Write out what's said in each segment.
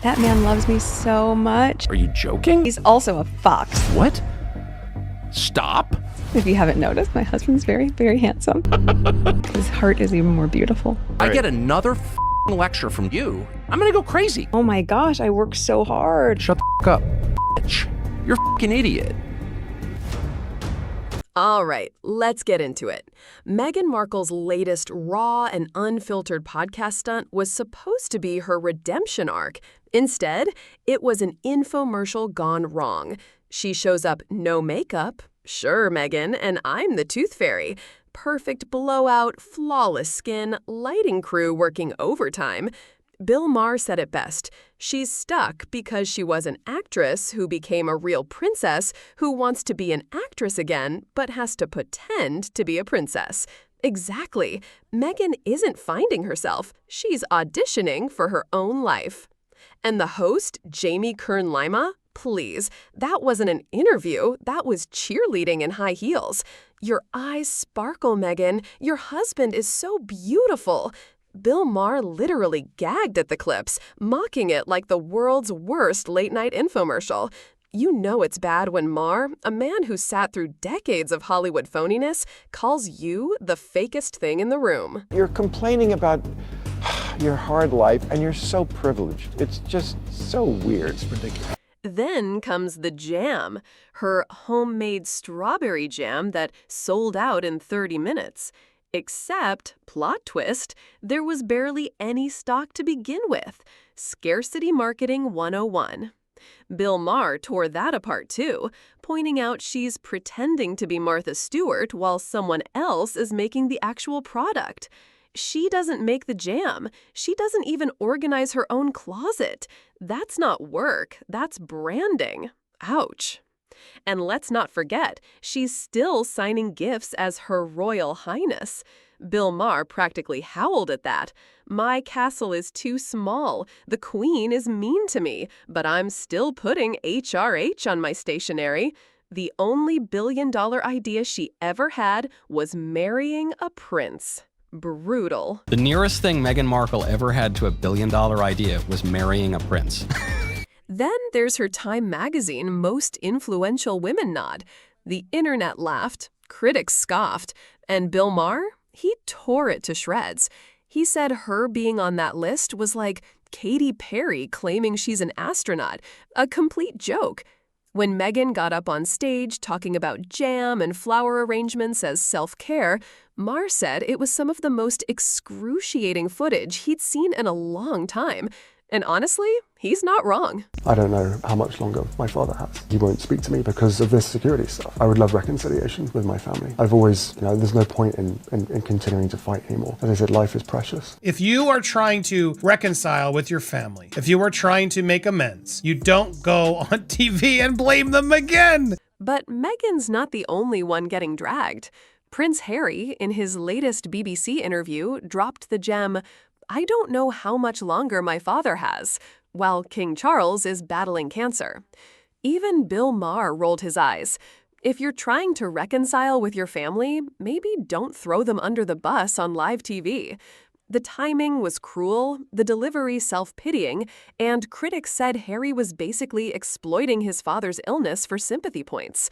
That man loves me so much. Are you joking? He's also a fox. What? Stop. If you haven't noticed, my husband's very, very handsome. His heart is even more beautiful. I get another lecture from you, I'm gonna go crazy. Oh my gosh, I work so hard. Shut the up, bitch. You're a fucking idiot. All right, let's get into it. Meghan Markle's latest raw and unfiltered podcast stunt was supposed to be her redemption arc. Instead, it was an infomercial gone wrong. She shows up no makeup. Sure, Meghan, and I'm the tooth fairy. Perfect blowout, flawless skin, lighting crew working overtime. Bill Maher said it best. She's stuck because she was an actress who became a real princess who wants to be an actress again, but has to pretend to be a princess. Exactly. Meghan isn't finding herself. She's auditioning for her own life. And the host, Jamie Kern-Lima? Please, that wasn't an interview. That was cheerleading in high heels. Your eyes sparkle, Meghan. Your husband is so beautiful. Bill Maher literally gagged at the clips, mocking it like the world's worst late-night infomercial. You know it's bad when Maher, a man who sat through decades of Hollywood phoniness, calls you the fakest thing in the room. You're complaining about your hard life, and you're so privileged. It's just so weird. It's ridiculous. Then comes the jam, her homemade strawberry jam that sold out in 30 minutes. Except, plot twist, there was barely any stock to begin with. Scarcity Marketing 101. Bill Maher tore that apart too, pointing out she's pretending to be Martha Stewart while someone else is making the actual product. She doesn't make the jam. She doesn't even organize her own closet. That's not work. That's branding. Ouch. And let's not forget, she's still signing gifts as Her Royal Highness. Bill Maher practically howled at that. My castle is too small. The Queen is mean to me, but I'm still putting HRH on my stationery. The only billion-dollar idea she ever had was marrying a prince. Brutal. The nearest thing Meghan Markle ever had to a billion-dollar idea was marrying a prince. Then there's her Time magazine Most Influential Women nod. The internet laughed, critics scoffed, and Bill Maher, he tore it to shreds. He said her being on that list was like Katy Perry claiming she's an astronaut, a complete joke. When Meghan got up on stage talking about jam and flower arrangements as self-care, Maher said it was some of the most excruciating footage he'd seen in a long time. And honestly, he's not wrong. I don't know how much longer my father has. He won't speak to me because of this security stuff. I would love reconciliation with my family. I've always, there's no point in continuing to fight anymore. As I said, life is precious. If you are trying to reconcile with your family, if you are trying to make amends, you don't go on TV and blame them again. But Meghan's not the only one getting dragged. Prince Harry, in his latest BBC interview, dropped the gem, "I don't know how much longer my father has," while King Charles is battling cancer. Even Bill Maher rolled his eyes. If you're trying to reconcile with your family, maybe don't throw them under the bus on live TV. The timing was cruel, the delivery self-pitying, and critics said Harry was basically exploiting his father's illness for sympathy points.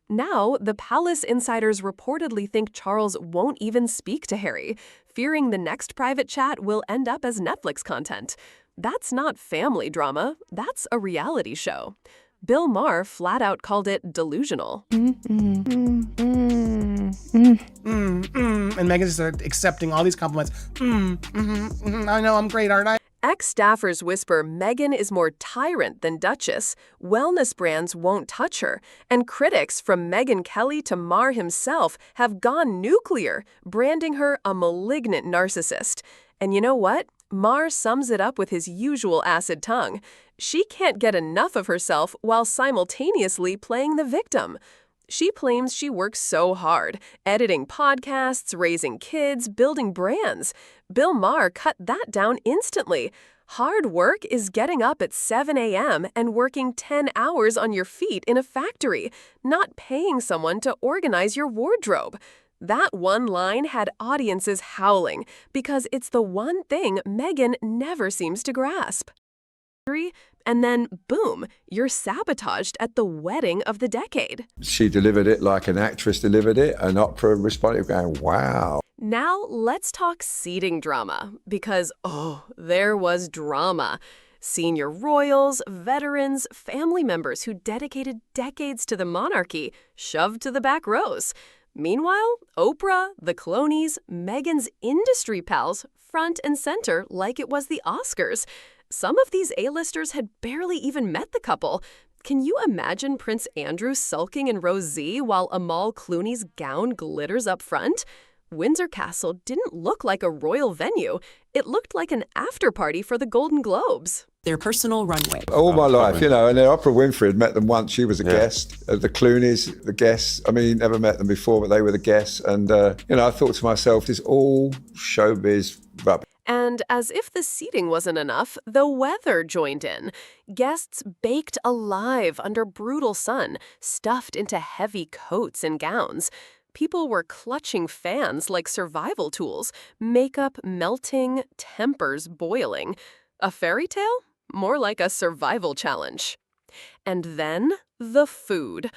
Now, the palace insiders reportedly think Charles won't even speak to Harry, fearing the next private chat will end up as Netflix content. That's not family drama, that's a reality show. Bill Maher flat out called it delusional. And Meghan's just accepting all these compliments. I know I'm great, aren't I? Ex-staffers whisper Meghan is more tyrant than Duchess, wellness brands won't touch her, and critics from Megyn Kelly to Maher himself have gone nuclear, branding her a malignant narcissist. And you know what? Maher sums it up with his usual acid tongue. She can't get enough of herself while simultaneously playing the victim. She claims she works so hard, editing podcasts, raising kids, building brands. Bill Maher cut that down instantly. Hard work is getting up at 7 a.m. and working 10 hours on your feet in a factory, not paying someone to organize your wardrobe. That one line had audiences howling because it's the one thing Meghan never seems to grasp. and then, boom, you're sabotaged at the wedding of the decade. She delivered it like an actress delivered it. An opera responded going, wow. Now, let's talk seating drama, because, there was drama. Senior royals, veterans, family members who dedicated decades to the monarchy shoved to the back rows. Meanwhile, Oprah, the Cloneys, Meghan's industry pals front and center like it was the Oscars. Some of these A-listers had barely even met the couple. Can you imagine Prince Andrew sulking in row Z while Amal Clooney's gown glitters up front? Windsor Castle didn't look like a royal venue. It looked like an after-party for the Golden Globes. Their personal runway. All my life, and then Oprah Winfrey had met them once. She was a guest. The Clooneys, the guests. I mean, never met them before, but they were the guests. And, I thought to myself, this all showbiz rubbish. And as if the seating wasn't enough, the weather joined in. Guests baked alive under brutal sun, stuffed into heavy coats and gowns. People were clutching fans like survival tools, makeup melting, tempers boiling. A fairy tale? More like a survival challenge. And then, the food.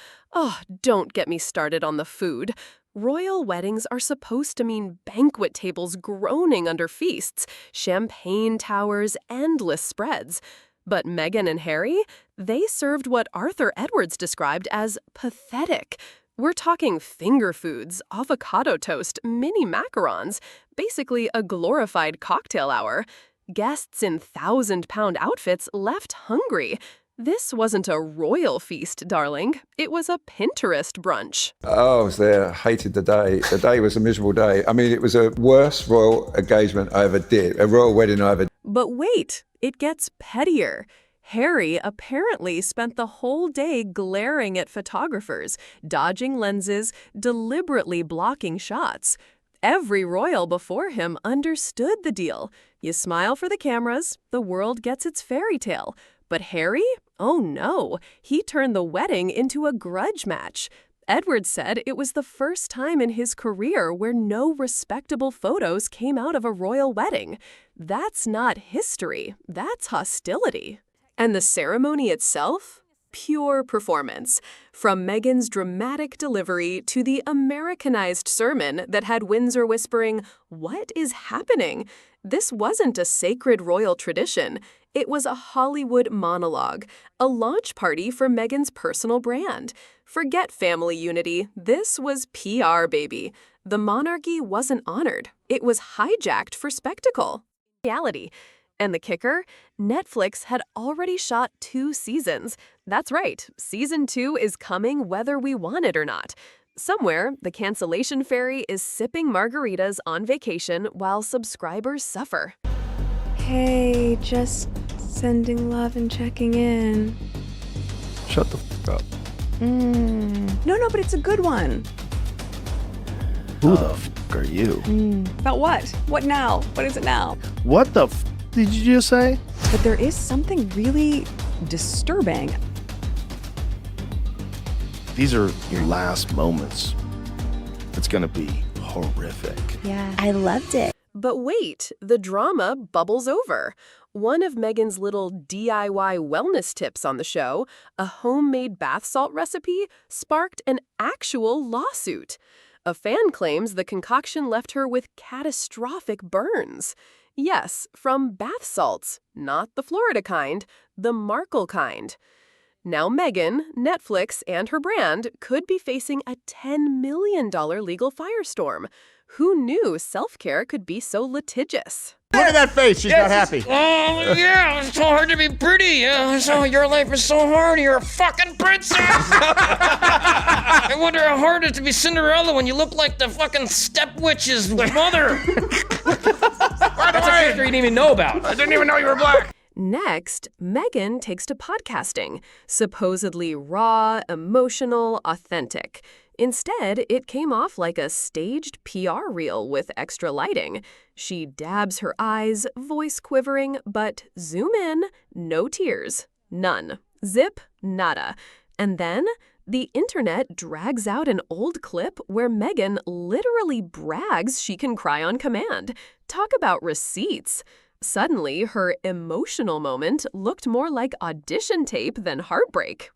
Don't get me started on the food. Royal weddings are supposed to mean banquet tables groaning under feasts, champagne towers, endless spreads. But Meghan and Harry, they served what Arthur Edwards described as pathetic. We're talking finger foods, avocado toast, mini macarons, basically a glorified cocktail hour. Guests in 1,000-pound outfits left hungry. This wasn't a royal feast, darling. It was a Pinterest brunch. I was there, hated the day. The day was a miserable day. I mean, it was a worst royal engagement I ever did, a royal wedding I ever did. But wait, it gets pettier. Harry apparently spent the whole day glaring at photographers, dodging lenses, deliberately blocking shots. Every royal before him understood the deal. You smile for the cameras, the world gets its fairy tale. But Harry? Oh no, he turned the wedding into a grudge match. Edwards said it was the first time in his career where no respectable photos came out of a royal wedding. That's not history, that's hostility. And the ceremony itself? Pure performance. From Meghan's dramatic delivery to the Americanized sermon that had Windsor whispering, "What is happening?" This wasn't a sacred royal tradition. It was a Hollywood monologue, a launch party for Meghan's personal brand. Forget family unity. This was PR, baby. The monarchy wasn't honored. It was hijacked for spectacle. Reality. And the kicker? Netflix had already shot 2 seasons. That's right, season 2 is coming whether we want it or not. Somewhere, the cancellation fairy is sipping margaritas on vacation while subscribers suffer. Hey, just sending love and checking in. Shut the f*** up. No, but it's a good one. Who the f*** are you? About what? What now? What is it now? What the f*** did you just say? But there is something really disturbing. These are your last moments. It's gonna be horrific. Yeah, I loved it. But wait, the drama bubbles over. One of Meghan's little DIY wellness tips on the show, a homemade bath salt recipe, sparked an actual lawsuit. A fan claims the concoction left her with catastrophic burns. Yes, from bath salts, not the Florida kind, the Markle kind. Now Meghan, Netflix, and her brand could be facing a $10 million legal firestorm. Who knew self-care could be so litigious? Look at that face. She's not happy. Oh, yeah, it's so hard to be pretty. So your life is so hard. You're a fucking princess. I wonder how hard it is to be Cinderella when you look like the fucking step witch's mother. That's a character you didn't even know about. I didn't even know you were black. Next, Meghan takes to podcasting, supposedly raw, emotional, authentic. Instead, it came off like a staged PR reel with extra lighting. She dabs her eyes, voice quivering, but zoom in, no tears. None. Zip, nada. And then the internet drags out an old clip where Meghan literally brags she can cry on command. Talk about receipts. Suddenly, her emotional moment looked more like audition tape than heartbreak.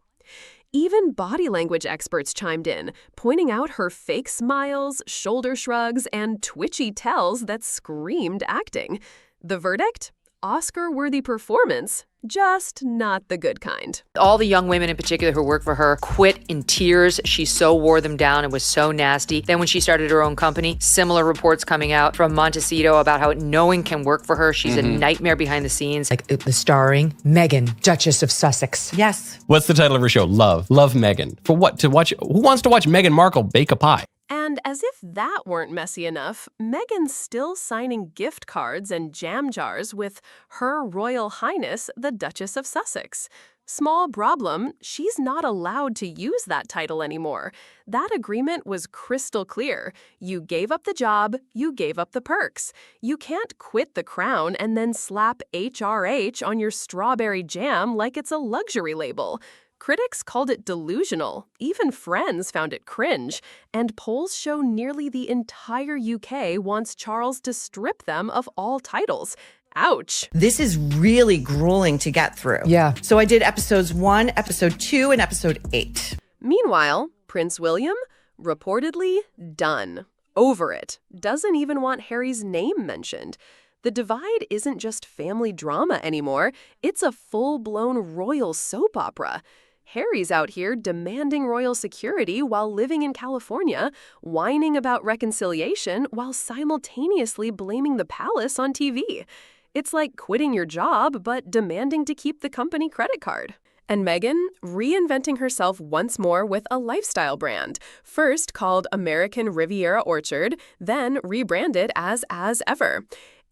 Even body language experts chimed in, pointing out her fake smiles, shoulder shrugs, and twitchy tells that screamed acting. The verdict? Oscar-worthy performance, just not the good kind. All the young women in particular who worked for her quit in tears. She so wore them down and was so nasty. Then when she started her own company, similar reports coming out from Montecito about how no one can work for her. She's a nightmare behind the scenes. Like the starring Meghan, Duchess of Sussex. Yes. What's the title of her show? Love Meghan. For what? To watch? Who wants to watch Meghan Markle bake a pie? And as if that weren't messy enough, Meghan's still signing gift cards and jam jars with Her Royal Highness, the Duchess of Sussex. Small problem, she's not allowed to use that title anymore. That agreement was crystal clear. You gave up the job, you gave up the perks. You can't quit the crown and then slap HRH on your strawberry jam like it's a luxury label. Critics called it delusional, even friends found it cringe, and polls show nearly the entire UK wants Charles to strip them of all titles. Ouch. This is really grueling to get through. Yeah. So I did episodes 1, episode 2, and episode 8. Meanwhile, Prince William, reportedly done. Over it. Doesn't even want Harry's name mentioned. The divide isn't just family drama anymore, it's a full-blown royal soap opera. Harry's out here demanding royal security while living in California, whining about reconciliation while simultaneously blaming the palace on TV. It's like quitting your job but demanding to keep the company credit card. And Meghan, reinventing herself once more with a lifestyle brand, first called American Riviera Orchard, then rebranded as Ever.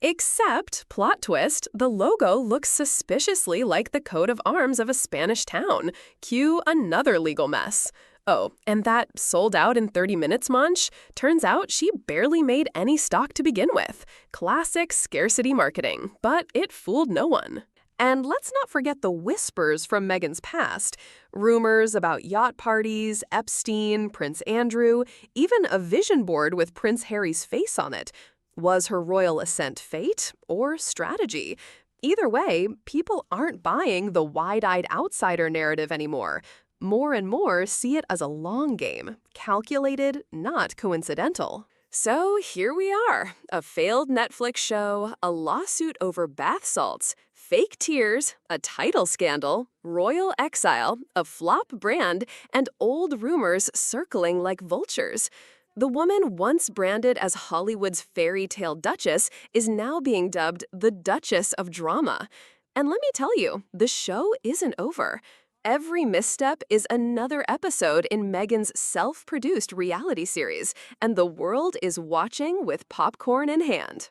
Except, plot twist, the logo looks suspiciously like the coat of arms of a Spanish town. Cue another legal mess. Oh, and that sold out in 30 minutes munch? Turns out she barely made any stock to begin with. Classic scarcity marketing, but it fooled no one. And let's not forget the whispers from Meghan's past. Rumors about yacht parties, Epstein, Prince Andrew, even a vision board with Prince Harry's face on it. Was her royal ascent fate or strategy? Either way, people aren't buying the wide-eyed outsider narrative anymore. More and more see it as a long game, calculated, not coincidental. So here we are, a failed Netflix show, a lawsuit over bath salts, fake tears, a title scandal, royal exile, a flop brand, and old rumors circling like vultures. The woman once branded as Hollywood's fairy tale duchess is now being dubbed the Duchess of Drama. And let me tell you, the show isn't over. Every misstep is another episode in Meghan's self-produced reality series, and the world is watching with popcorn in hand.